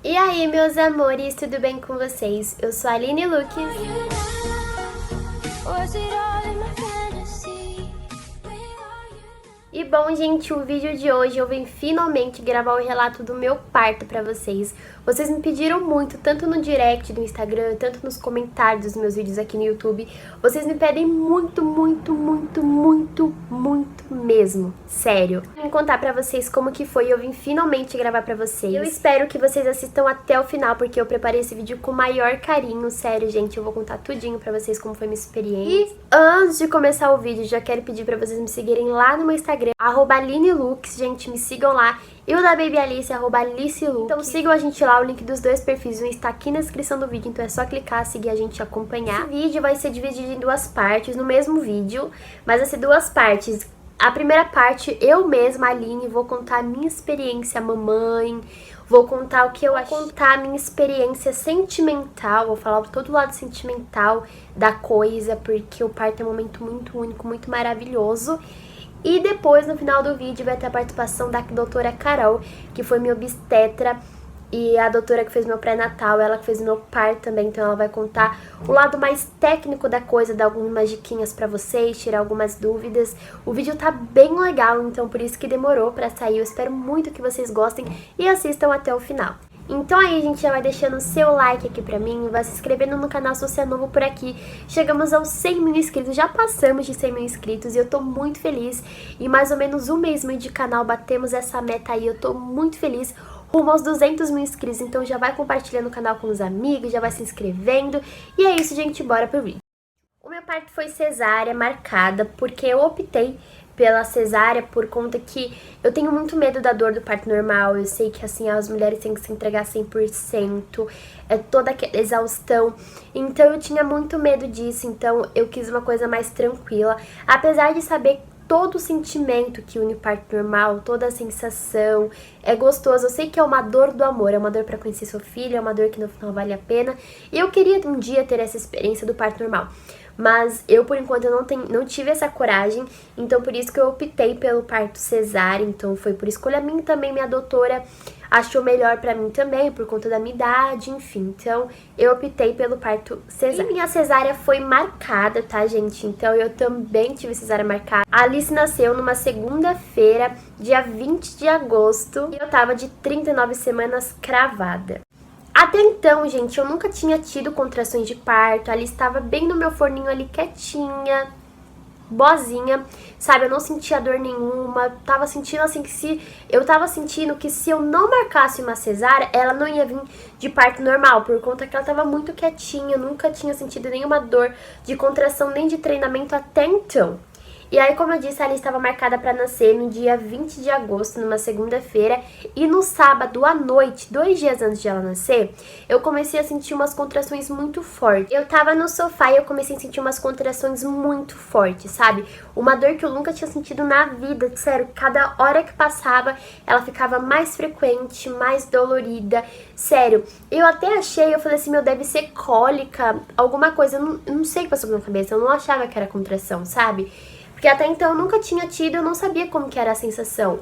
E aí, meus amores, tudo bem com vocês? Eu sou a Aline Lucas. E bom, gente, o vídeo de hoje eu vim finalmente gravar o relato do meu parto pra vocês. Vocês me pediram muito, tanto no direct do Instagram, tanto nos comentários dos meus vídeos aqui no YouTube. Vocês me pedem muito mesmo, sério. Vou contar pra vocês como que foi e eu vim finalmente gravar pra vocês. Eu espero que vocês assistam até o final, porque eu preparei esse vídeo com o maior carinho, sério, gente. Eu vou contar tudinho pra vocês como foi minha experiência. E antes de começar o vídeo, já quero pedir pra vocês me seguirem lá no meu Instagram, @AlineLux, gente, me sigam lá. E o da Baby Alice, @AliceLux. Então sigam a gente lá, o link dos dois perfis está aqui na descrição do vídeo, então é só clicar, seguir a gente e acompanhar. Esse vídeo vai ser dividido em duas partes, no mesmo vídeo, mas vai ser duas partes. A primeira parte, eu mesma, Aline, vou contar a minha experiência mamãe, vou contar o que eu achei, contar a minha experiência sentimental, vou falar todo o lado sentimental da coisa, porque o parto é um momento muito único, muito maravilhoso. E depois, no final do vídeo, vai ter a participação da doutora Carol, que foi minha obstetra, e a doutora que fez meu pré-natal, ela que fez meu parto também, então ela vai contar o lado mais técnico da coisa, dar algumas diquinhas pra vocês, tirar algumas dúvidas. O vídeo tá bem legal, então por isso que demorou pra sair. Eu espero muito que vocês gostem e assistam até o final. Então aí, gente, já vai deixando o seu like aqui pra mim, vai se inscrevendo no canal se você é novo por aqui. Chegamos aos 100 mil inscritos, já passamos de 100 mil inscritos e eu tô muito feliz. Em mais ou menos um mês e meio de canal, batemos essa meta aí, eu tô muito feliz. Rumo aos 200 mil inscritos, então já vai compartilhando o canal com os amigos, já vai se inscrevendo. E é isso, gente, bora pro vídeo. O meu parto foi cesárea marcada, porque eu optei pela cesárea por conta que eu tenho muito medo da dor do parto normal. Eu sei que assim as mulheres têm que se entregar 100%, é toda aquela exaustão. Então eu tinha muito medo disso, então eu quis uma coisa mais tranquila. Apesar de saber todo o sentimento que une o parto normal, toda a sensação, é gostoso. Eu sei que é uma dor do amor, é uma dor pra conhecer seu filho, é uma dor que no final vale a pena. E eu queria um dia ter essa experiência do parto normal. Mas eu, por enquanto, não tive essa coragem, então por isso que eu optei pelo parto cesárea, então foi por escolha minha também, minha doutora achou melhor pra mim também, por conta da minha idade, enfim, então eu optei pelo parto cesárea. E minha cesárea foi marcada, tá, gente? Então eu também tive cesárea marcada. A Alice nasceu numa segunda-feira, dia 20 de agosto, e eu tava de 39 semanas cravada. Até então, gente, eu nunca tinha tido contrações de parto, ali estava bem no meu forninho ali quietinha, boazinha, sabe? Eu não sentia dor nenhuma, tava sentindo assim que eu tava sentindo que se eu não marcasse uma cesárea, ela não ia vir de parto normal, por conta que ela tava muito quietinha, eu nunca tinha sentido nenhuma dor de contração nem de treinamento até então. E aí, como eu disse, ela estava marcada para nascer no dia 20 de agosto, numa segunda-feira, e no sábado à noite, 2 dias antes de ela nascer, eu comecei a sentir umas contrações muito fortes. Eu tava no sofá e eu comecei a sentir umas contrações muito fortes, sabe? Uma dor que eu nunca tinha sentido na vida, sério, cada hora que passava, ela ficava mais frequente, mais dolorida, sério. Eu até achei, eu falei assim, meu, deve ser cólica, alguma coisa, eu não sei o que passou na minha cabeça, eu não achava que era contração, sabe? Porque até então eu nunca tinha tido, eu não sabia como que era a sensação.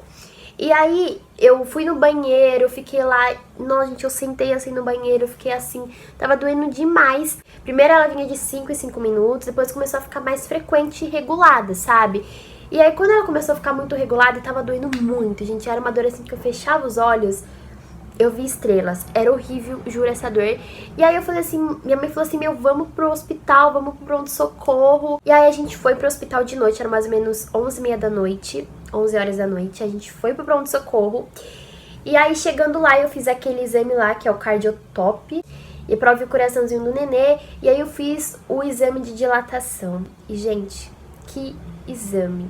E aí eu fui no banheiro, fiquei lá, nossa gente, eu sentei assim no banheiro, eu fiquei assim, tava doendo demais. Primeiro ela vinha de 5 em 5 minutos, depois começou a ficar mais frequente e regulada, sabe? E aí quando ela começou a ficar muito regulada, tava doendo muito, gente, era uma dor assim que eu fechava os olhos, eu vi estrelas, era horrível, juro, essa dor. E aí eu falei assim, minha mãe falou assim, meu, vamos pro hospital, vamos pro pronto-socorro. E aí a gente foi pro hospital de noite, era mais ou menos 11h30 da noite, 11 horas da noite, a gente foi pro pronto-socorro. E aí chegando lá, eu fiz aquele exame lá, que é o cardiotop, e prova o coraçãozinho do nenê, e aí eu fiz o exame de dilatação. E gente, que exame!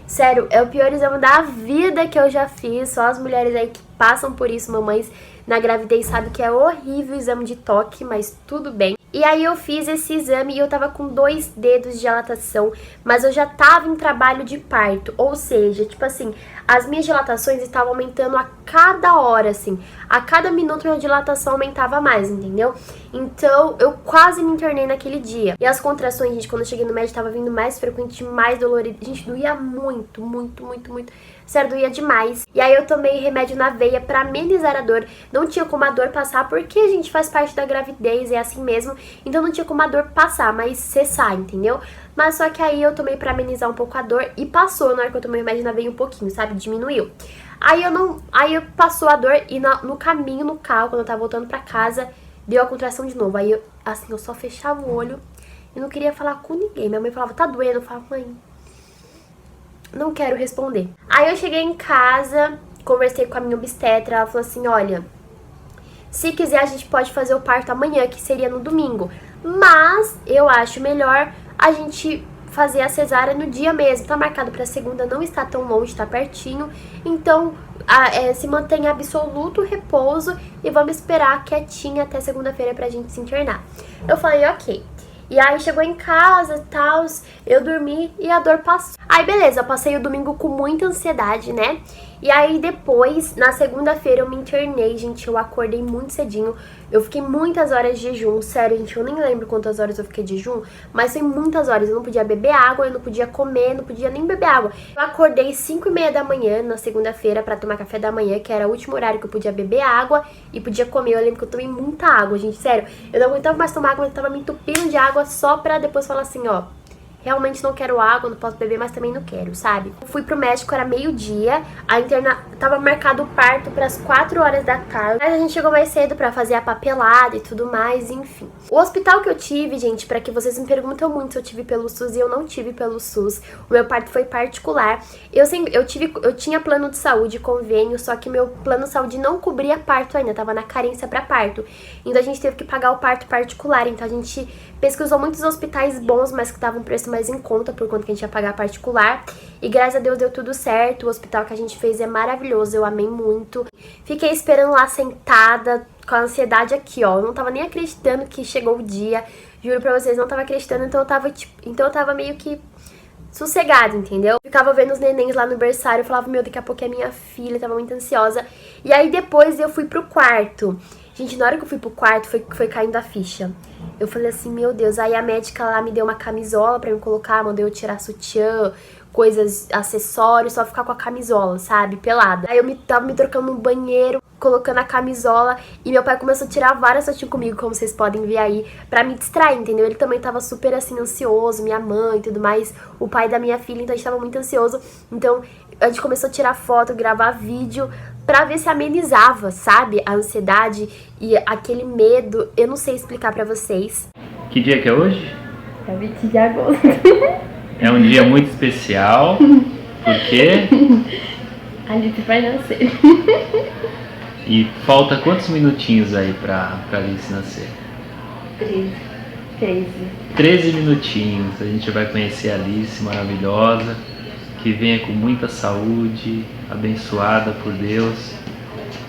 Sério, é o pior exame da vida que eu já fiz. Só as mulheres aí que passam por isso, mamães na gravidez, sabem que é horrível o exame de toque, mas tudo bem. E aí eu fiz esse exame e eu tava com 2 dedos de dilatação, mas eu já tava em trabalho de parto, ou seja, tipo assim, as minhas dilatações estavam aumentando a cada hora, assim. A cada minuto minha dilatação aumentava mais, entendeu? Então, eu quase me internei naquele dia. E as contrações, gente, quando eu cheguei no médico, tava vindo mais frequente, mais dolorido. Gente, doía muito, muito, muito, muito. Sério, doía demais. E aí eu tomei remédio na veia pra amenizar a dor. Não tinha como a dor passar, porque a gente faz parte da gravidez, é assim mesmo. Então não tinha como a dor passar, mas cessar, entendeu? Mas só que aí eu tomei pra amenizar um pouco a dor e passou na hora que eu tomei o remédio na veia um pouquinho, sabe? Diminuiu. Aí eu passou a dor e no caminho, no carro, quando eu tava voltando pra casa, deu a contração de novo. Aí eu, assim, eu só fechava o olho e não queria falar com ninguém. Minha mãe falava, tá doendo? Eu falava, mãe, não quero responder. Aí eu cheguei em casa, conversei com a minha obstetra, ela falou assim, olha, se quiser a gente pode fazer o parto amanhã, que seria no domingo. Mas eu acho melhor a gente fazer a cesárea no dia mesmo. Tá marcado pra segunda, não está tão longe, tá pertinho. Então, se mantém absoluto repouso e vamos esperar quietinha até segunda-feira pra gente se internar. Eu falei, ok. E aí chegou em casa e tal, eu dormi e a dor passou. Aí beleza, eu passei o domingo com muita ansiedade, né? E aí depois, na segunda-feira eu me internei, gente, eu acordei muito cedinho. Eu fiquei muitas horas de jejum, sério, gente, eu nem lembro quantas horas eu fiquei de jejum, mas foi muitas horas. Eu não podia beber água, eu não podia comer, não podia nem beber água. Eu acordei 5h30 da manhã na segunda-feira pra tomar café da manhã, que era o último horário que eu podia beber água e podia comer. Eu lembro que eu tomei muita água, gente, sério. Eu não aguentava mais tomar água, mas eu tava me entupindo de água só pra depois falar assim, ó, realmente não quero água, não posso beber, mas também não quero, sabe? Fui pro médico, era meio-dia, tava marcado o parto pras 4 horas da tarde. Mas a gente chegou mais cedo pra fazer a papelada e tudo mais, enfim. O hospital que eu tive, gente, pra que vocês me perguntam muito se eu tive pelo SUS, e eu não tive pelo SUS. O meu parto foi particular. Eu tinha plano de saúde, convênio, só que meu plano de saúde não cobria parto ainda, tava na carência pra parto. Então a gente teve que pagar o parto particular, então a gente pesquisou muitos hospitais bons, mas que estavam um preço mais em conta, por conta que a gente ia pagar particular. E graças a Deus deu tudo certo. O hospital que a gente fez é maravilhoso, eu amei muito. Fiquei esperando lá sentada, com a ansiedade aqui, ó. Eu não tava nem acreditando que chegou o dia. Juro pra vocês, não tava acreditando, então eu tava meio que sossegada, entendeu? Ficava vendo os nenéns lá no berçário, eu falava, meu, daqui a pouco é minha filha, tava muito ansiosa. E aí depois eu fui pro quarto. Gente, na hora que eu fui pro quarto, foi caindo a ficha. Eu falei assim, meu Deus, aí a médica lá me deu uma camisola pra eu colocar, mandou eu tirar sutiã, coisas, acessórios, só ficar com a camisola, sabe, pelada. Aí eu tava me trocando no banheiro, colocando a camisola, e meu pai começou a tirar várias fotinhas comigo, como vocês podem ver aí, pra me distrair, entendeu? Ele também tava super, assim, ansioso, minha mãe e tudo mais, o pai da minha filha, então a gente tava muito ansioso. Então a gente começou a tirar foto, gravar vídeo, pra ver se amenizava, sabe, a ansiedade e aquele medo. Eu não sei explicar pra vocês. Que dia que é hoje? É 20 de agosto. É um dia muito especial, porque a Alice vai nascer. E falta quantos minutinhos aí pra Alice nascer? 13 minutinhos. A gente vai conhecer a Alice maravilhosa, que venha com muita saúde, abençoada por Deus.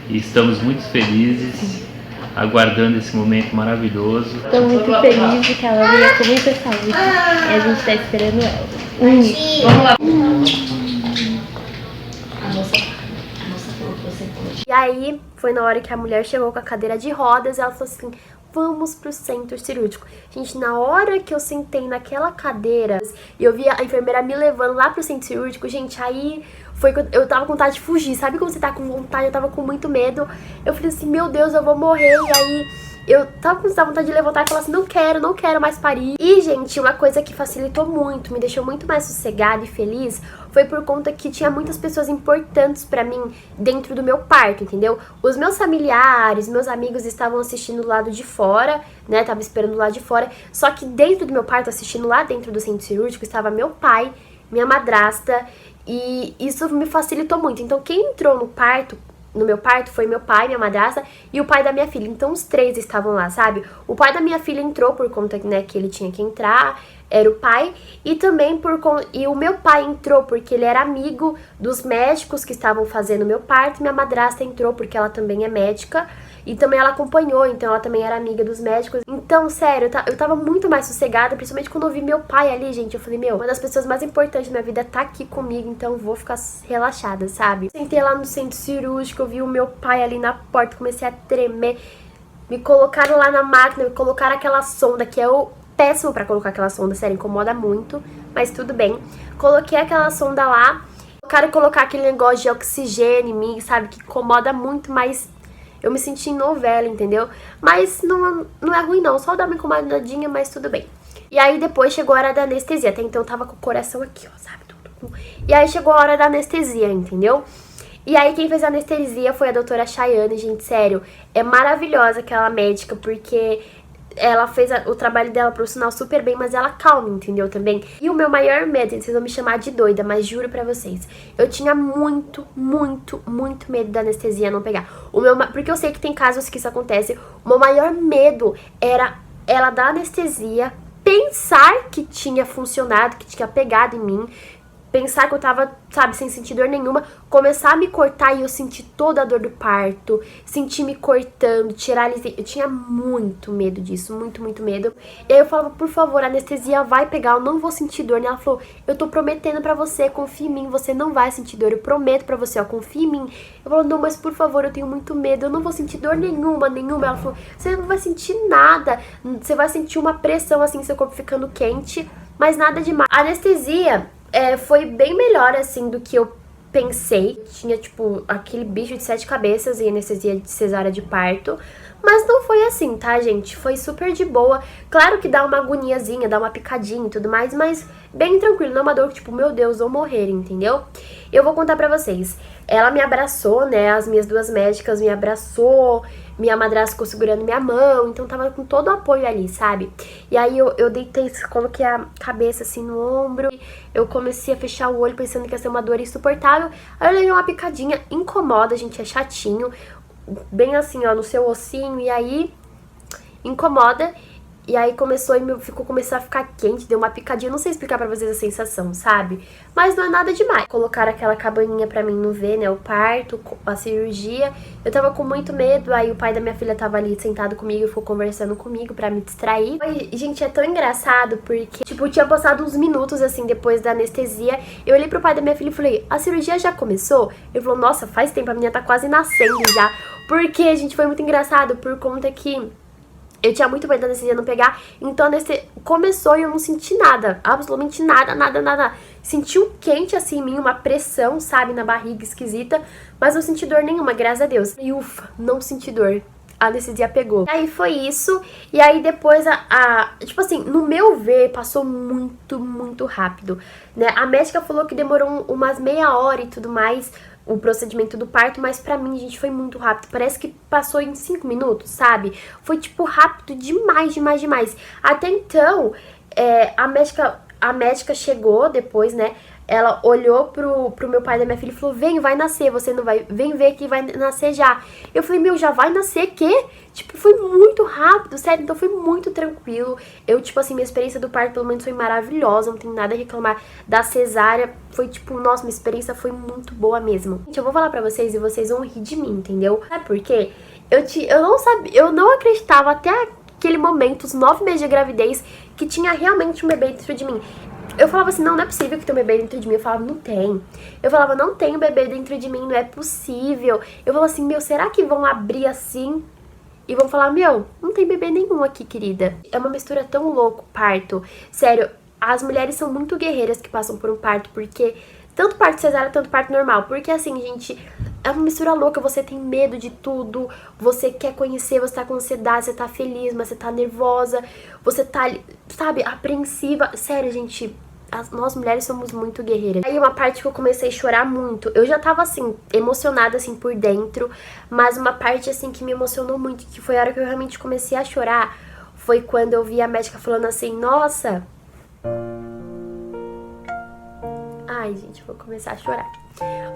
E estamos muito felizes, aguardando esse momento maravilhoso. Estou muito feliz de que ela venha com muita saúde e a gente está esperando ela. Vamos lá. A moça falou que você pode. E aí, foi na hora que a mulher chegou com a cadeira de rodas e ela falou assim, vamos pro centro cirúrgico. Gente, na hora que eu sentei naquela cadeira e eu vi a enfermeira me levando lá pro centro cirúrgico, gente, aí foi que eu tava com vontade de fugir. Sabe quando você tá com vontade? Eu tava com muito medo. Eu falei assim, meu Deus, eu vou morrer. E aí eu tava com vontade de levantar e falar assim, não quero mais parir. E, gente, uma coisa que facilitou muito, me deixou muito mais sossegada e feliz, foi por conta que tinha muitas pessoas importantes pra mim dentro do meu parto, entendeu? Os meus familiares, meus amigos estavam assistindo do lado de fora, né? Tava esperando do lado de fora. Só que dentro do meu parto, assistindo lá dentro do centro cirúrgico, estava meu pai, minha madrasta, e isso me facilitou muito. Então, quem entrou no meu parto foi meu pai, minha madrasta e o pai da minha filha. Então os três estavam lá, sabe? O pai da minha filha entrou por conta, né, que ele tinha que entrar. era o pai, e também e o meu pai entrou porque ele era amigo dos médicos que estavam fazendo o meu parto, e minha madrasta entrou porque ela também é médica, e também ela acompanhou, então ela também era amiga dos médicos. Então, sério, eu tava muito mais sossegada, principalmente quando eu vi meu pai ali, gente. Eu falei, meu, uma das pessoas mais importantes da minha vida tá aqui comigo, então eu vou ficar relaxada, sabe? Sentei lá no centro cirúrgico, eu vi o meu pai ali na porta, comecei a tremer. Me colocaram lá na máquina, me colocaram aquela sonda, que é o péssimo pra colocar aquela sonda, sério, incomoda muito, mas tudo bem. Coloquei aquela sonda lá, quero colocar aquele negócio de oxigênio em mim, sabe, que incomoda muito, mas eu me senti em novela, entendeu? Mas não é ruim não, só dá uma incomodadinha, mas tudo bem. E aí depois chegou a hora da anestesia, até então eu tava com o coração aqui, ó, sabe, tudo. E aí chegou a hora da anestesia, entendeu? E aí quem fez a anestesia foi a doutora Chayane, gente, sério, é maravilhosa aquela médica, porque ela fez o trabalho dela profissional super bem, mas ela calma, entendeu, também. E o meu maior medo, vocês vão me chamar de doida, mas juro pra vocês, eu tinha muito medo da anestesia não pegar. Porque eu sei que tem casos que isso acontece. O meu maior medo era ela dar anestesia, pensar que tinha funcionado, que tinha pegado em mim, pensar que eu tava, sabe, sem sentir dor nenhuma, começar a me cortar e eu sentir toda a dor do parto, sentir me cortando, tirar ali. Eu tinha muito medo disso, muito medo. E aí eu falava, por favor, a anestesia vai pegar, eu não vou sentir dor. E ela falou, eu tô prometendo pra você, confia em mim, você não vai sentir dor, eu prometo pra você, ó, confia em mim. Eu falo, não, mas por favor, eu tenho muito medo, eu não vou sentir dor nenhuma. Ela falou, você não vai sentir nada, você vai sentir uma pressão assim, seu corpo ficando quente, mas nada demais. A anestesia foi bem melhor, assim, do que eu pensei. Tinha, tipo, aquele bicho de 7 cabeças e anestesia de cesárea de parto. Mas não foi assim, tá, gente? Foi super de boa. Claro que dá uma agoniazinha, dá uma picadinha e tudo mais, mas bem tranquilo. Não é uma dor que, tipo, meu Deus, vou morrer, entendeu? Eu vou contar pra vocês. Ela me abraçou, né? As minhas duas médicas me abraçou. Minha madrasta ficou segurando minha mão, então tava com todo o apoio ali, sabe? E aí eu deitei, coloquei a cabeça assim no ombro, eu comecei a fechar o olho pensando que ia ser uma dor insuportável. Aí eu levei uma picadinha, incomoda, gente, é chatinho, bem assim, ó, no seu ossinho, e aí incomoda. E aí começou a ficar quente, deu uma picadinha, não sei explicar pra vocês a sensação, sabe? Mas não é nada demais. Colocaram aquela cabaninha pra mim não ver, né, o parto, a cirurgia. Eu tava com muito medo, aí o pai da minha filha tava ali sentado comigo e ficou conversando comigo pra me distrair. E, gente, é tão engraçado porque, tipo, tinha passado uns minutos, assim, depois da anestesia. Eu olhei pro pai da minha filha e falei, a cirurgia já começou? Ele falou, nossa, faz tempo, a menina tá quase nascendo já. Porque, gente, foi muito engraçado por conta que eu tinha muito medo da anestesia não pegar, então a anestesia começou e eu não senti nada, absolutamente nada. Senti um quente assim em mim, uma pressão, sabe, na barriga esquisita, mas não senti dor nenhuma, graças a Deus. E ufa, não senti dor. A anestesia pegou. E aí foi isso, e aí depois tipo assim, no meu ver, passou muito rápido, né? A médica falou que demorou umas meia hora e tudo mais, o procedimento do parto, mas pra mim, gente, foi muito rápido. Parece que passou em 5 minutos, sabe? Foi, tipo, rápido demais. Até então, a médica chegou depois, né? Ela olhou pro meu pai da minha filha e falou, vem, vai nascer, você não vai, vem ver que vai nascer já. Eu falei, meu, já vai nascer, quê? Tipo, foi muito rápido, sério, então foi muito tranquilo. Eu, tipo assim, minha experiência do parto, pelo menos, foi maravilhosa, não tenho nada a reclamar. Da cesárea, foi tipo, nossa, minha experiência foi muito boa mesmo. Gente, eu vou falar pra vocês e vocês vão rir de mim, entendeu? Sabe por quê? Eu não acreditava até aquele momento, os 9 meses de gravidez, que tinha realmente um bebê dentro de mim. Eu falava assim, não é possível que tem um bebê dentro de mim. Eu falava, não tem. Eu falava, não tem um bebê dentro de mim, não é possível. Eu falava assim, meu, será que vão abrir assim e vão falar, meu, não tem bebê nenhum aqui, querida. É uma mistura tão louca, parto. Sério, as mulheres são muito guerreiras que passam por um parto, porque tanto parto cesárea, tanto parto normal. Porque assim, gente, é uma mistura louca, você tem medo de tudo, você quer conhecer, você tá com ansiedade, você tá feliz, mas você tá nervosa, você tá, sabe, apreensiva. Sério, gente, nós mulheres somos muito guerreiras. Aí uma parte que eu comecei a chorar muito, eu já tava assim, emocionada assim por dentro, mas uma parte assim que me emocionou muito, que foi a hora que eu realmente comecei a chorar, foi quando eu vi a médica falando assim, nossa... Ai, gente, vou começar a chorar.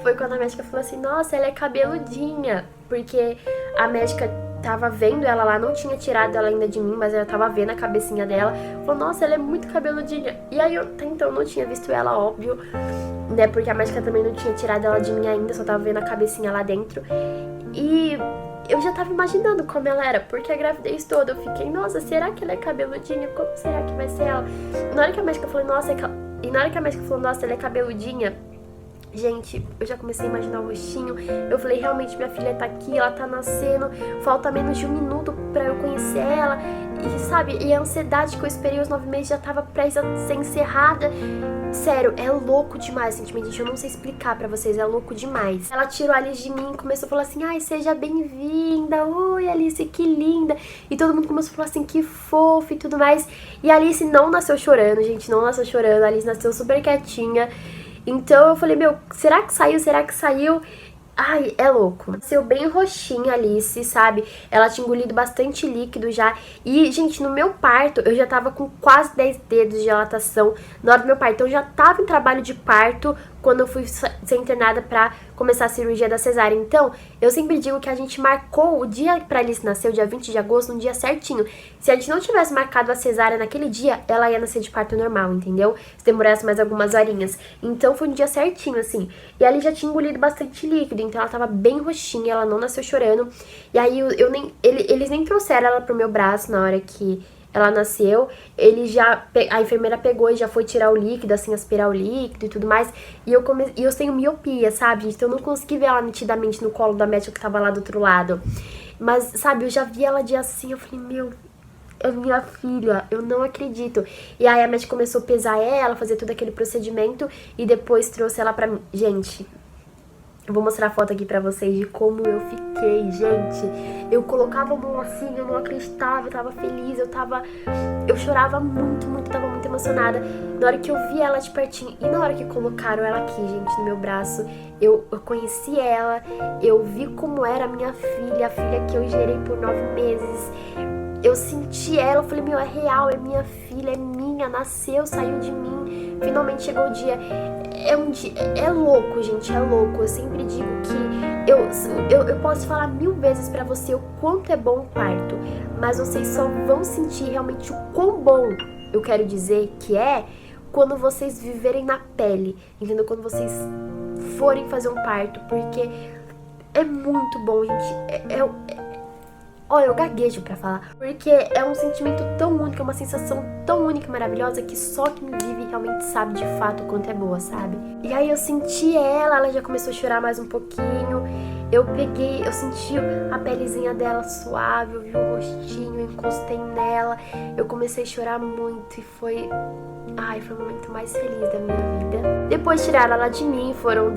Foi quando a médica falou assim, nossa, ela é cabeludinha, porque a médica tava vendo ela lá, não tinha tirado ela ainda de mim, mas eu tava vendo a cabecinha dela. Falou, nossa, ela é muito cabeludinha. E aí eu até então não tinha visto ela, óbvio, né, porque a médica também não tinha tirado ela de mim ainda, só tava vendo a cabecinha lá dentro. E eu já tava imaginando como ela era, porque a gravidez toda eu fiquei, nossa, será que ela é cabeludinha? Como será que vai ser ela? Na hora que a médica falou, nossa, ela é cabeludinha, gente, eu já comecei a imaginar o rostinho. Eu falei, realmente, minha filha tá aqui, ela tá nascendo, falta menos de 1 minuto pra eu conhecer ela. E sabe, e a ansiedade que eu esperei os 9 meses já tava prestes a ser encerrada. Sério, é louco demais, sentimento, gente, eu não sei explicar pra vocês, é louco demais. Ela tirou a Alice de mim e começou a falar assim, ai, seja bem-vinda, oi Alice, que linda. E todo mundo começou a falar assim, que fofo e tudo mais. E a Alice não nasceu chorando, gente, não nasceu chorando, a Alice nasceu super quietinha. Então eu falei, meu, será que saiu? Será que saiu? Ai, é louco. Nasceu bem roxinha, Alice, sabe? Ela tinha engolido bastante líquido já. E, gente, no meu parto, eu já tava com quase 10 dedos de dilatação na hora do meu parto. Então eu já tava em trabalho de parto quando eu fui ser internada pra começar a cirurgia da cesárea. Então, eu sempre digo que a gente marcou o dia pra Alice nascer, o dia 20 de agosto, um dia certinho. Se a gente não tivesse marcado a cesárea naquele dia, ela ia nascer de parto normal, entendeu? Se demorasse mais algumas horinhas. Então, foi um dia certinho, assim. E ali já tinha engolido bastante líquido, então ela tava bem roxinha, ela não nasceu chorando. E aí, eles nem trouxeram ela pro meu braço na hora que ela nasceu, a enfermeira pegou e já foi tirar o líquido, assim, aspirar o líquido e tudo mais. E eu tenho miopia, sabe, gente? Então eu não consegui ver ela nitidamente no colo da médica que tava lá do outro lado. Mas, sabe, eu já vi ela de assim, eu falei, meu, é minha filha, eu não acredito. E aí a médica começou a pesar ela, fazer todo aquele procedimento e depois trouxe ela pra mim. Gente, eu vou mostrar a foto aqui pra vocês de como eu fiquei, gente. Eu colocava a mão assim, eu não acreditava, eu tava feliz, eu chorava muito, muito, tava muito emocionada. Na hora que eu vi ela de pertinho e na hora que colocaram ela aqui, gente, no meu braço, eu conheci ela, eu vi como era a minha filha, a filha que eu gerei por 9 meses. Eu senti ela, eu falei, meu, é real, é minha filha, é minha, nasceu, saiu de mim, finalmente chegou o dia. É louco, gente, é louco. Eu sempre digo que eu posso falar 1000 vezes pra você o quanto é bom o parto, mas vocês só vão sentir realmente o quão bom, eu quero dizer, que é quando vocês viverem na pele, entendeu? Quando vocês forem fazer um parto, porque é muito bom, gente. Olha, eu gaguejo pra falar, porque é um sentimento tão único, é uma sensação tão única e maravilhosa que só quem vive realmente sabe de fato o quanto é boa, sabe? E aí eu senti ela já começou a chorar mais um pouquinho, eu senti a pelezinha dela suave, eu vi o rostinho, eu encostei nela, eu comecei a chorar muito e foi o momento mais feliz da minha vida. Depois tiraram ela de mim, foram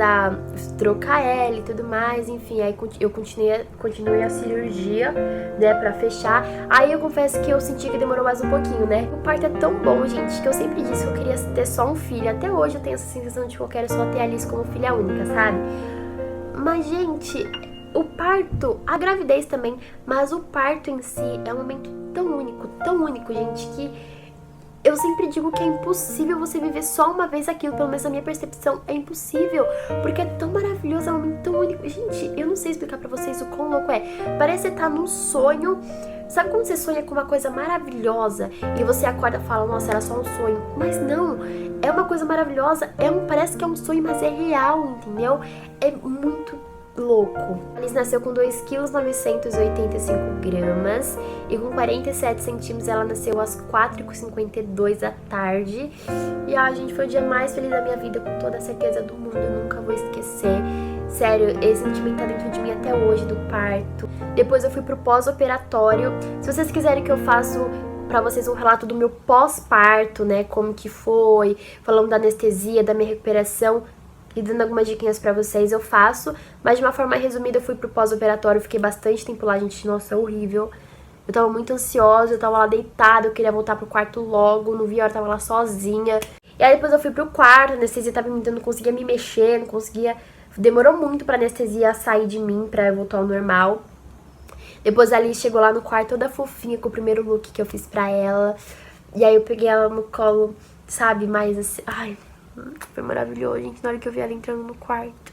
trocar ela e tudo mais, enfim, aí eu continuei a cirurgia, né, pra fechar. Aí eu confesso que eu senti que demorou mais um pouquinho, né? O parto é tão bom, gente, que eu sempre disse que eu queria ter só um filho. Até hoje eu tenho essa sensação de que eu quero só ter a Alice como filha única, sabe? Mas, gente, o parto, a gravidez também, mas o parto em si é um momento tão único, gente, que eu sempre digo que é impossível você viver só uma vez aquilo, pelo menos na minha percepção, é impossível, porque é tão maravilhoso, é um momento tão único. Gente, eu não sei explicar pra vocês o quão louco é. Parece que você tá num sonho. Sabe quando você sonha com uma coisa maravilhosa e você acorda e fala, nossa, era só um sonho? Mas não, é uma coisa maravilhosa, parece que é um sonho, mas é real, entendeu? É muito louco. A Alice nasceu com 2,985 kg e com 47 centímetros. Ela nasceu às 4h52 da tarde. E gente, foi o dia mais feliz da minha vida, com toda a certeza do mundo, eu nunca vou esquecer. Sério, esse sentimento tá dentro de mim até hoje, do parto. Depois eu fui pro pós-operatório. Se vocês quiserem que eu faça pra vocês um relato do meu pós-parto, né, como que foi, falando da anestesia, da minha recuperação e dando algumas diquinhas pra vocês, eu faço. Mas de uma forma resumida, eu fui pro pós-operatório, fiquei bastante tempo lá, gente, nossa, horrível. Eu tava muito ansiosa, eu tava lá deitada, eu queria voltar pro quarto logo, não vi a hora, eu tava lá sozinha. E aí depois eu fui pro quarto, a anestesia tava me dando, não conseguia me mexer, não conseguia... Demorou muito pra anestesia sair de mim, pra eu voltar ao normal. Depois a Alice chegou lá no quarto toda fofinha, com o primeiro look que eu fiz pra ela. E aí eu peguei ela no colo, sabe, mais assim... Ai, foi maravilhoso, gente, na hora que eu vi ela entrando no quarto.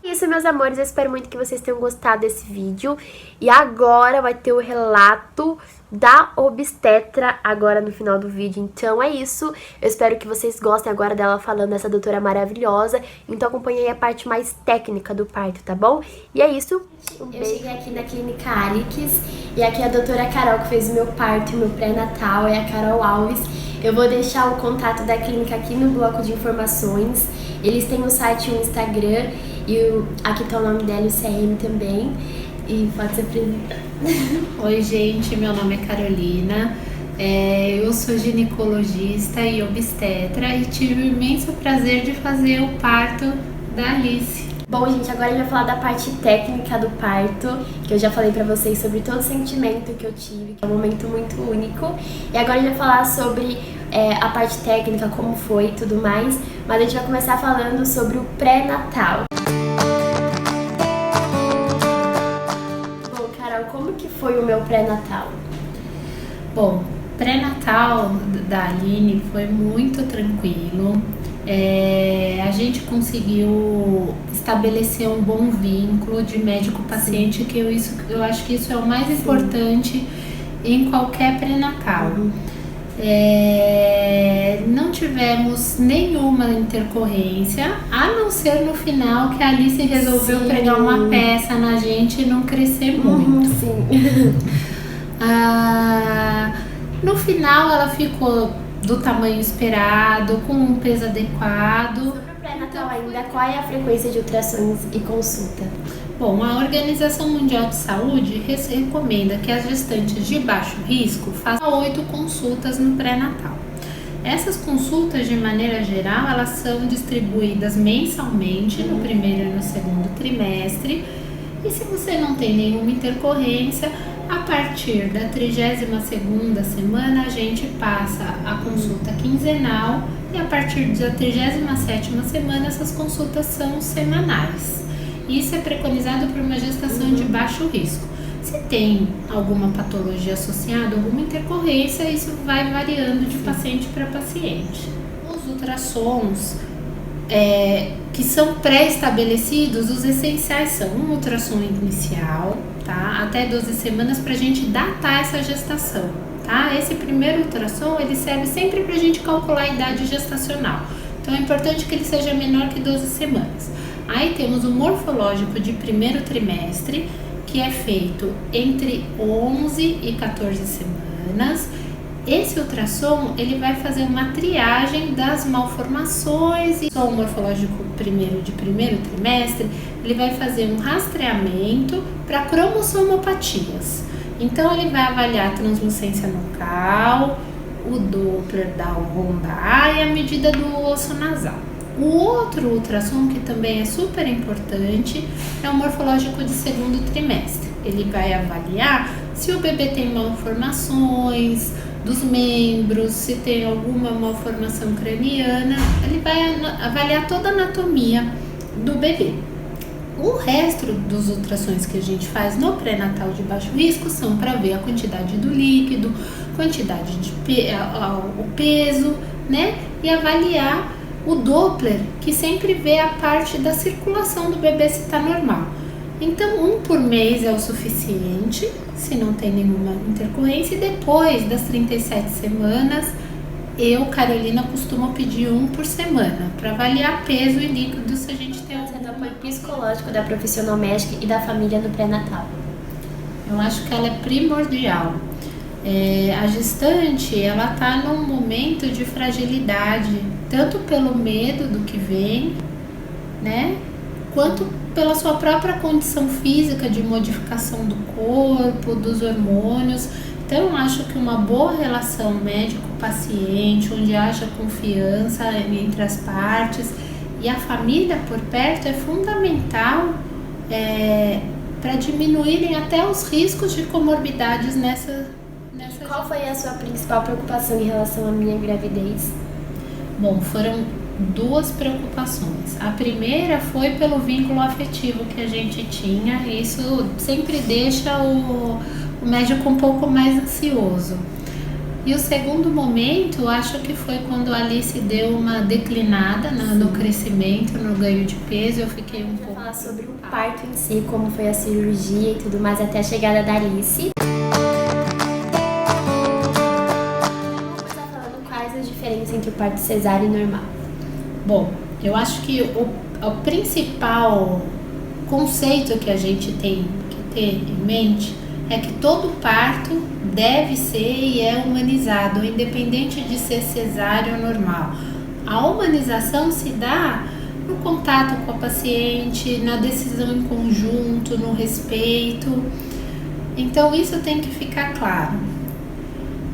É isso, meus amores, eu espero muito que vocês tenham gostado desse vídeo. E agora vai ter o relato da obstetra agora no final do vídeo. Então é isso, eu espero que vocês gostem agora dela falando, essa doutora maravilhosa. Então acompanhe aí a parte mais técnica do parto, tá bom? E é isso. Eu cheguei aqui na clínica Alix e aqui é a doutora Carol que fez o meu parto e o meu pré-natal, é a Carol Alves. Eu vou deixar o contato da clínica aqui no bloco de informações. Eles têm um site e um Instagram e aqui tá o nome dela e o CRM também. E pode se apresentar. Oi, gente, meu nome é Carolina, eu sou ginecologista e obstetra e tive o imenso prazer de fazer o parto da Alice. Bom, gente, agora a gente vai falar da parte técnica do parto, que eu já falei pra vocês sobre todo o sentimento que eu tive, que é um momento muito único. E agora a gente vai falar sobre a parte técnica, como foi e tudo mais, mas a gente vai começar falando sobre o pré-natal. Bom, Carol, como que foi o meu pré-natal? Bom, pré-natal da Aline foi muito tranquilo. A gente conseguiu estabelecer um bom vínculo de médico-paciente, que eu acho que isso é o mais importante em qualquer pré-natal. Não tivemos nenhuma intercorrência, a não ser no final que a Alice resolveu pregar uma peça na gente e não crescer muito. No final ela ficou do tamanho esperado, com um peso adequado. Sobre o pré-natal ainda, qual é a frequência de ultrassons e consulta? Bom, a Organização Mundial de Saúde recomenda que as gestantes de baixo risco façam 8 consultas no pré-natal. Essas consultas, de maneira geral, elas são distribuídas mensalmente no primeiro e no segundo trimestre. E se você não tem nenhuma intercorrência, a partir da 32ª semana, a gente passa a consulta quinzenal e a partir da 37ª semana, essas consultas são semanais. Isso é preconizado para uma gestação de baixo risco. Se tem alguma patologia associada, alguma intercorrência, isso vai variando de paciente para paciente. Os ultrassons que são pré-estabelecidos, os essenciais são um ultrassom inicial, tá? Até 12 semanas para a gente datar essa gestação, tá? Esse primeiro ultrassom, ele serve sempre para a gente calcular a idade gestacional. Então é importante que ele seja menor que 12 semanas. Aí temos o morfológico de primeiro trimestre, que é feito entre 11 e 14 semanas. Esse ultrassom, ele vai fazer uma triagem das malformações e o morfológico de primeiro trimestre, ele vai fazer um rastreamento para cromossomopatias. Então ele vai avaliar a translucência nucal, o Doppler da Wondai e a medida do osso nasal. O outro ultrassom que também é super importante é o morfológico de segundo trimestre. Ele vai avaliar se o bebê tem malformações dos membros, se tem alguma malformação craniana. Ele vai avaliar toda a anatomia do bebê. O resto dos ultrassons que a gente faz no pré-natal de baixo risco são para ver a quantidade do líquido, quantidade de o peso, né? E avaliar o Doppler, que sempre vê a parte da circulação do bebê se está normal. Então, 1 por mês é o suficiente, se não tem nenhuma intercorrência. E depois das 37 semanas, eu, Carolina, costumo pedir 1 por semana, para avaliar peso e líquido se a gente tem algum apoio psicológico da profissional médica e da família no pré-natal. Eu acho que ela é primordial. A gestante, ela está num momento de fragilidade, tanto pelo medo do que vem, né, quanto pela sua própria condição física de modificação do corpo, dos hormônios. Então, eu acho que uma boa relação médico-paciente, onde haja confiança entre as partes e a família por perto, é fundamental para diminuírem até os riscos de comorbidades nessa. Qual foi a sua principal preocupação em relação à minha gravidez? Bom, foram 2 preocupações. A primeira foi pelo vínculo afetivo que a gente tinha. Isso sempre deixa o médico um pouco mais ansioso. E o segundo momento, acho que foi quando a Alice deu uma declinada no crescimento, no ganho de peso. Eu fiquei um pouco... Falar sobre o parto em si, como foi a cirurgia e tudo mais, até a chegada da Alice. Vamos começar falando quais as diferenças entre o parto cesáreo e normal. Bom, eu acho que o principal conceito que a gente tem que ter em mente é que todo parto deve ser e é humanizado, independente de ser cesáreo ou normal. A humanização se dá no contato com a paciente, na decisão em conjunto, no respeito. Então isso tem que ficar claro.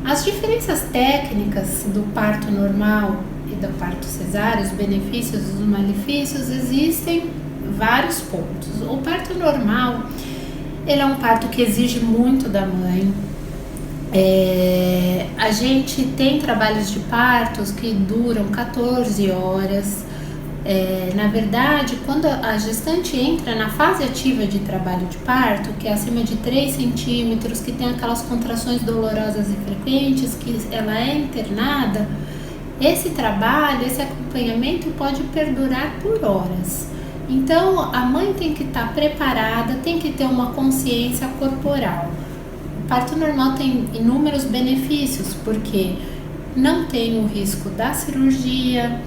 As diferenças técnicas do parto normal e do parto cesáreo, os benefícios e os malefícios, existem vários pontos. O parto normal, ele é um parto que exige muito da mãe. A gente tem trabalhos de partos que duram 14 horas. Na verdade, quando a gestante entra na fase ativa de trabalho de parto, que é acima de 3 centímetros, que tem aquelas contrações dolorosas e frequentes, que ela é internada, esse trabalho, esse acompanhamento pode perdurar por horas. Então, a mãe tem que estar preparada, tem que ter uma consciência corporal. O parto normal tem inúmeros benefícios, porque não tem o risco da cirurgia,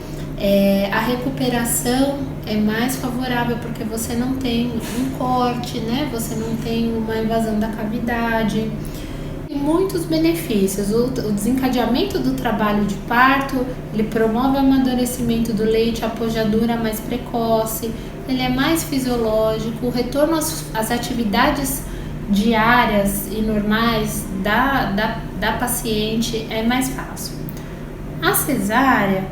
a recuperação é mais favorável, porque você não tem um corte, né? Você não tem uma invasão da cavidade. Tem muitos benefícios. O desencadeamento do trabalho de parto, ele promove o amadurecimento do leite, a pojadura mais precoce, ele é mais fisiológico, o retorno às atividades diárias e normais da paciente é mais fácil. A cesárea,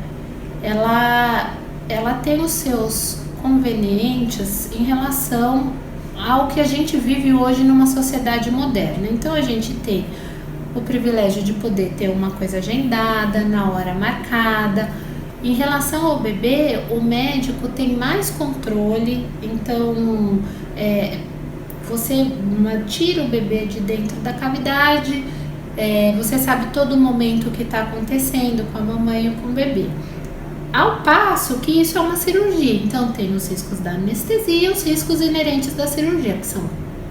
ela tem os seus convenientes em relação ao que a gente vive hoje numa sociedade moderna. Então a gente tem o privilégio de poder ter uma coisa agendada, na hora marcada. Em relação ao bebê, o médico tem mais controle, então você tira o bebê de dentro da cavidade, você sabe todo momento o que está acontecendo com a mamãe ou com o bebê. Ao passo que isso é uma cirurgia, então tem os riscos da anestesia e os riscos inerentes da cirurgia, que são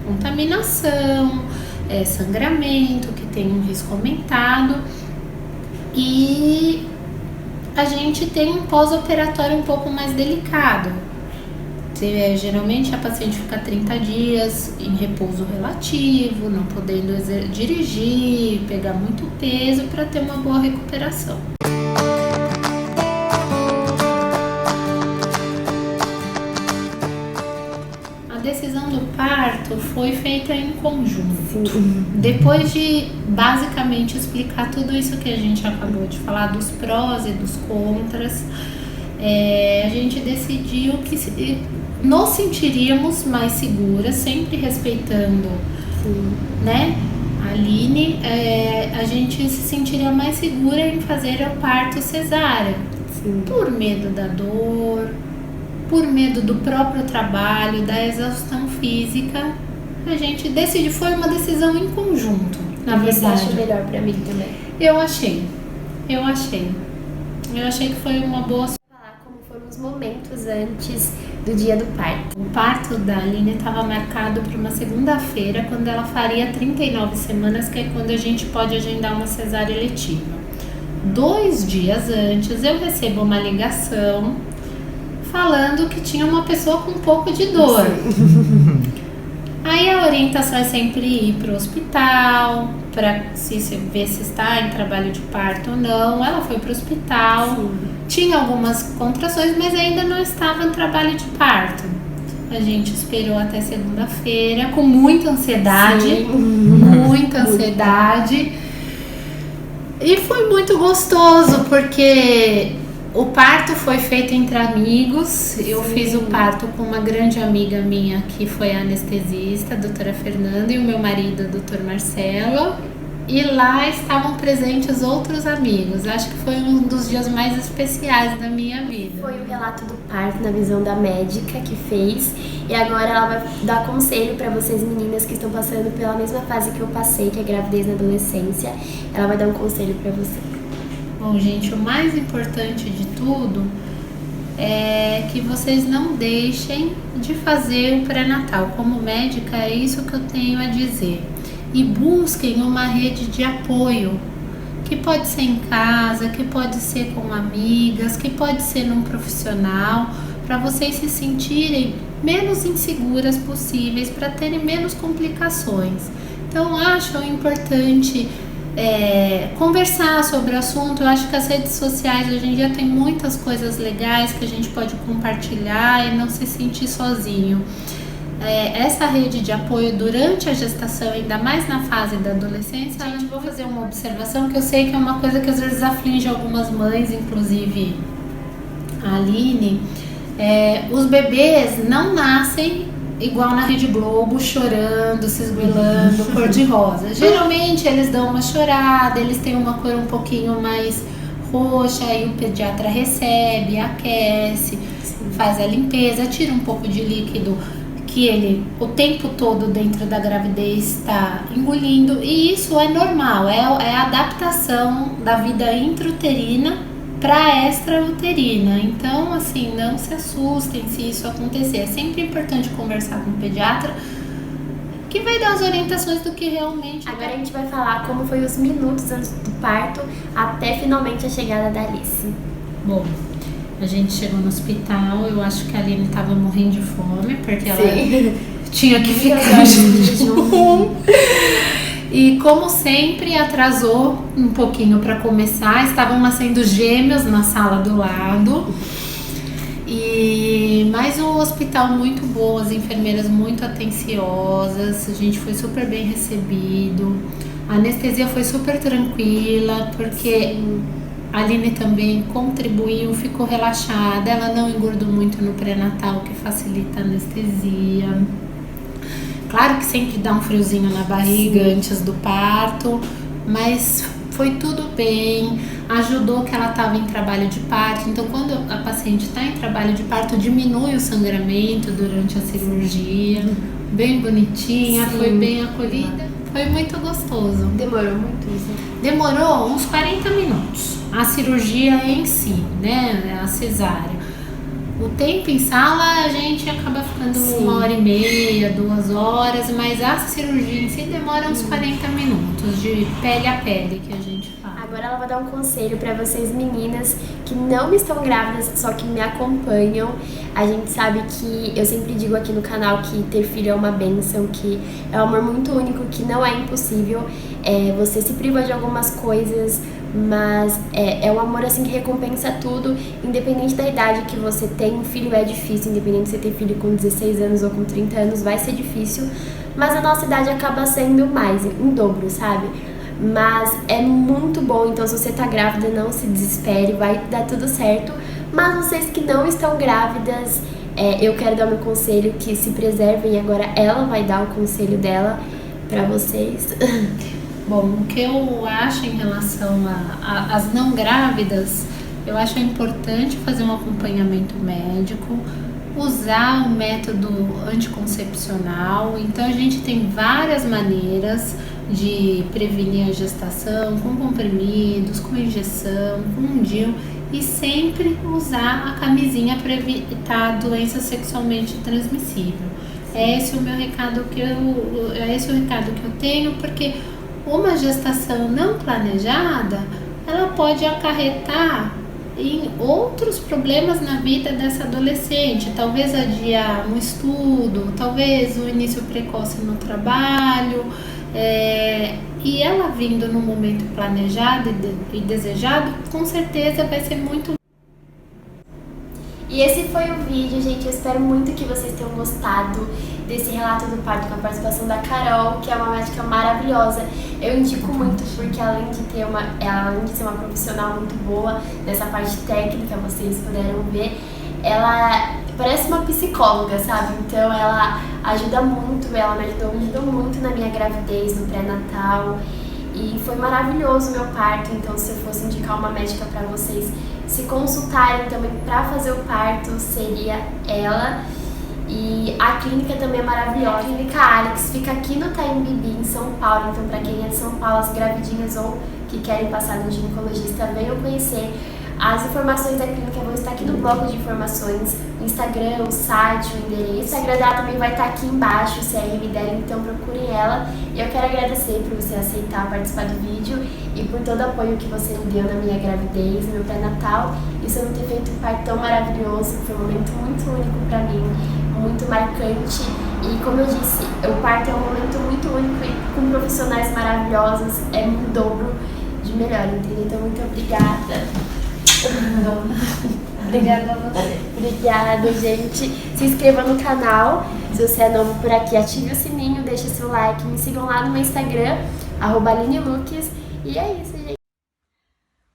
contaminação, sangramento, que tem um risco aumentado, e a gente tem um pós-operatório um pouco mais delicado. Geralmente a paciente fica 30 dias em repouso relativo, não podendo dirigir, pegar muito peso para ter uma boa recuperação. A decisão do parto foi feita em conjunto. Sim. Depois de basicamente explicar tudo isso que a gente acabou de falar, dos prós e dos contras, a gente decidiu que nos sentiríamos mais seguras, sempre respeitando, né, a Aline, a gente se sentiria mais segura em fazer o parto cesárea. Sim. Por medo da dor, por medo do próprio trabalho, da exaustão física, a gente decidiu, foi uma decisão em conjunto, na verdade. Você acha melhor pra mim também? Eu achei que foi uma boa. Falar como foram os momentos antes do dia do parto. O parto da Aline estava marcado para uma segunda-feira, quando ela faria 39 semanas, que é quando a gente pode agendar uma cesárea eletiva. 2 dias antes eu recebo uma ligação falando que tinha uma pessoa com um pouco de dor. Aí a orientação é sempre ir para o hospital, para ver se está em trabalho de parto ou não. Ela foi para o hospital, tinha algumas contrações, mas ainda não estava em trabalho de parto. A gente esperou até segunda-feira com muita ansiedade, muita ansiedade. E foi muito gostoso, porque o parto foi feito entre amigos. Eu fiz o parto com uma grande amiga minha, que foi a anestesista, a doutora Fernanda, e o meu marido, o doutor Marcelo. E lá estavam presentes outros amigos. Acho que foi um dos dias mais especiais da minha vida. Foi o relato do parto na visão da médica que fez, e agora ela vai dar conselho para vocês meninas que estão passando pela mesma fase que eu passei, que é a gravidez na adolescência. Ela vai dar um conselho para vocês. Bom, gente, o mais importante de tudo é que vocês não deixem de fazer o pré-natal. Como médica, é isso que eu tenho a dizer. E busquem uma rede de apoio, que pode ser em casa, que pode ser com amigas, que pode ser num profissional, para vocês se sentirem menos inseguras possíveis, para terem menos complicações. Então, acho importante conversar sobre o assunto. Eu acho que as redes sociais hoje em dia tem muitas coisas legais que a gente pode compartilhar e não se sentir sozinho. Essa rede de apoio durante a gestação, ainda mais na fase da adolescência, gente, vou fazer uma observação que eu sei que é uma coisa que às vezes aflige algumas mães, inclusive a Aline. Os bebês não nascem igual na Rede Globo, chorando, se esgoelando, cor de rosa. Geralmente eles dão uma chorada, eles têm uma cor um pouquinho mais roxa, aí o pediatra recebe, aquece, faz a limpeza, tira um pouco de líquido que ele o tempo todo dentro da gravidez está engolindo, e isso é normal, é a adaptação da vida intrauterina para extrauterina. Então, assim, não se assustem se isso acontecer. É sempre importante conversar com o pediatra, que vai dar as orientações do que realmente... Agora a gente vai falar como foi os minutos antes do parto até finalmente a chegada da Alice. Bom, a gente chegou no hospital, eu acho que a Aline estava morrendo de fome, porque ela tinha que ficar junto. E como sempre, atrasou um pouquinho para começar. Estavam nascendo gêmeos na sala do lado. Mas um hospital muito bom, as enfermeiras muito atenciosas, a gente foi super bem recebido. A anestesia foi super tranquila, porque a Aline também contribuiu, ficou relaxada. Ela não engordou muito no pré-natal, que facilita a anestesia. Claro que sempre dá um friozinho na barriga antes do parto, mas foi tudo bem. Ajudou que ela estava em trabalho de parto, então quando a paciente está em trabalho de parto, diminui o sangramento durante a cirurgia. Bem bonitinha, foi bem acolhida, foi muito gostoso. Demorou muito isso? Demorou uns 40 minutos, a cirurgia em si, né, a cesárea. O tempo em sala a gente acaba ficando 1h30, 2 horas, mas a cirurgia em si demora uns 40 minutos, de pele a pele que a gente fala. Agora ela vai dar um conselho pra vocês meninas que não estão grávidas, só que me acompanham. A gente sabe que, eu sempre digo aqui no canal que ter filho é uma bênção, que é um amor muito único, que não é impossível. Você se priva de algumas coisas, mas é um amor assim que recompensa tudo, independente da idade que você tem. Um filho é difícil, independente de você ter filho com 16 anos ou com 30 anos, vai ser difícil, mas a nossa idade acaba sendo mais, em dobro, sabe? Mas é muito bom, então se você tá grávida, não se desespere, vai dar tudo certo. Mas vocês que não estão grávidas, eu quero dar meu conselho, que se preservem. Agora ela vai dar o conselho dela pra vocês. Bom, o que eu acho em relação às não grávidas, eu acho importante fazer um acompanhamento médico, usar o método anticoncepcional. Então a gente tem várias maneiras de prevenir a gestação, com comprimidos, com injeção, com DIU, e sempre usar a camisinha para evitar doença sexualmente transmissível. Esse é o meu recado que eu tenho, porque uma gestação não planejada, ela pode acarretar em outros problemas na vida dessa adolescente. Talvez adiar um estudo, talvez o início precoce no trabalho, e ela vindo no momento planejado e desejado, com certeza vai ser muito. E esse foi o vídeo, gente. Eu espero muito que vocês tenham gostado desse relato do parto com a participação da Carol, que é uma médica maravilhosa. Eu indico muito porque além de ser uma profissional muito boa nessa parte técnica, vocês puderam ver, ela parece uma psicóloga, sabe? Então ela ajuda muito, ela me ajudou muito na minha gravidez, no pré-natal. e foi maravilhoso o meu parto. Então, se eu fosse indicar uma médica para vocês se consultarem também para fazer o parto, seria ela. E a clínica também é maravilhosa. A clínica Alex fica aqui no Itaim Bibi, em São Paulo. Então, para quem é de São Paulo, as gravidinhas ou que querem passar no ginecologista, venham conhecer. As informações da clínica vão estar aqui no bloco de informações, o Instagram, o site, o endereço. O Instagram dela também vai estar aqui embaixo, se a RM der, então procurem ela. E eu quero agradecer por você aceitar participar do vídeo e por todo o apoio que você me deu na minha gravidez, no meu pré-natal. Isso eu não ter feito um parto tão maravilhoso, foi um momento muito único pra mim, muito marcante. E como eu disse, o parto é um momento muito único e com profissionais maravilhosos, é um dobro de melhor, entendeu? Então, muito obrigada. Obrigada a você. Obrigada, gente. Se inscreva no canal. Se você é novo por aqui, ative o sininho, deixe seu like. Me sigam lá no meu Instagram, @AlineLuques. E é isso, gente.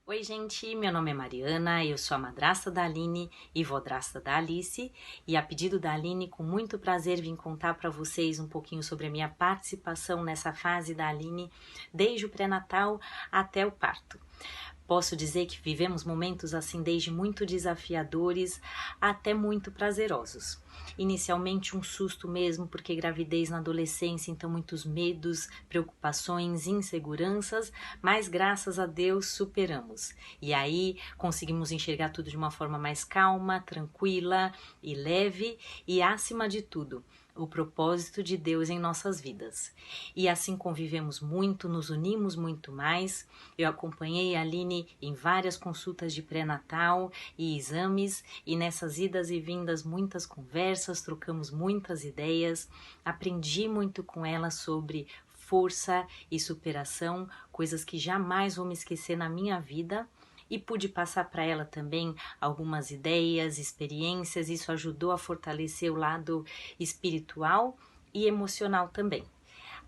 Oi, gente. Meu nome é Mariana. Eu sou a madrasta da Aline e vodrasta da Alice. E a pedido da Aline, com muito prazer, vim contar para vocês um pouquinho sobre a minha participação nessa fase da Aline, desde o pré-natal até o parto. Posso dizer que vivemos momentos assim desde muito desafiadores até muito prazerosos. Inicialmente um susto mesmo, porque gravidez na adolescência, então muitos medos, preocupações, inseguranças, mas graças a Deus superamos. E aí conseguimos enxergar tudo de uma forma mais calma, tranquila e leve e, acima de tudo, o propósito de Deus em nossas vidas. E assim convivemos muito, nos unimos muito mais. Eu acompanhei a Aline em várias consultas de pré-natal e exames, e nessas idas e vindas muitas conversas, trocamos muitas ideias, aprendi muito com ela sobre força e superação, coisas que jamais vou me esquecer na minha vida. E pude passar para ela também algumas ideias, experiências. Isso ajudou a fortalecer o lado espiritual e emocional também.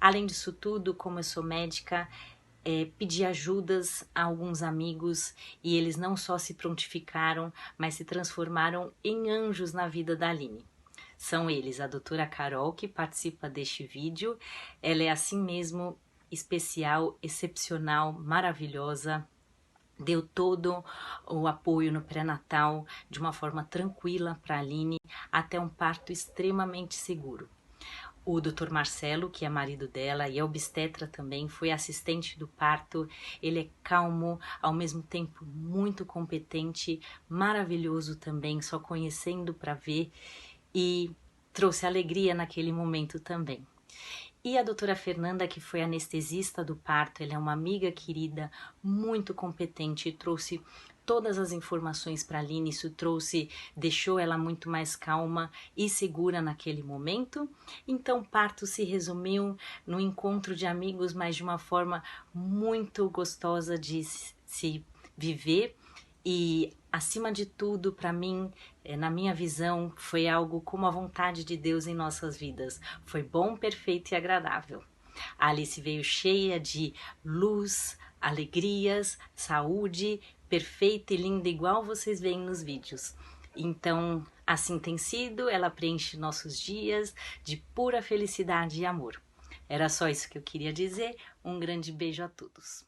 Além disso tudo, como eu sou médica, pedi ajudas a alguns amigos e eles não só se prontificaram, mas se transformaram em anjos na vida da Aline. São eles a doutora Carol, que participa deste vídeo. Ela é assim mesmo especial, excepcional, maravilhosa. Deu todo o apoio no pré-natal de uma forma tranquila para a Aline, até um parto extremamente seguro. O Dr. Marcelo, que é marido dela e é obstetra também, foi assistente do parto. Ele é calmo, ao mesmo tempo muito competente, maravilhoso também, só conhecendo para ver, e trouxe alegria naquele momento também. E a doutora Fernanda, que foi anestesista do parto, ela é uma amiga querida, muito competente, e trouxe todas as informações para a Aline. Isso deixou ela muito mais calma e segura naquele momento. Então o parto se resumiu no encontro de amigos, mas de uma forma muito gostosa de se viver. E, acima de tudo, para mim, na minha visão, foi algo como a vontade de Deus em nossas vidas. Foi bom, perfeito e agradável. A Alice veio cheia de luz, alegrias, saúde, perfeita e linda, igual vocês veem nos vídeos. Então, assim tem sido, ela preenche nossos dias de pura felicidade e amor. Era só isso que eu queria dizer. Um grande beijo a todos.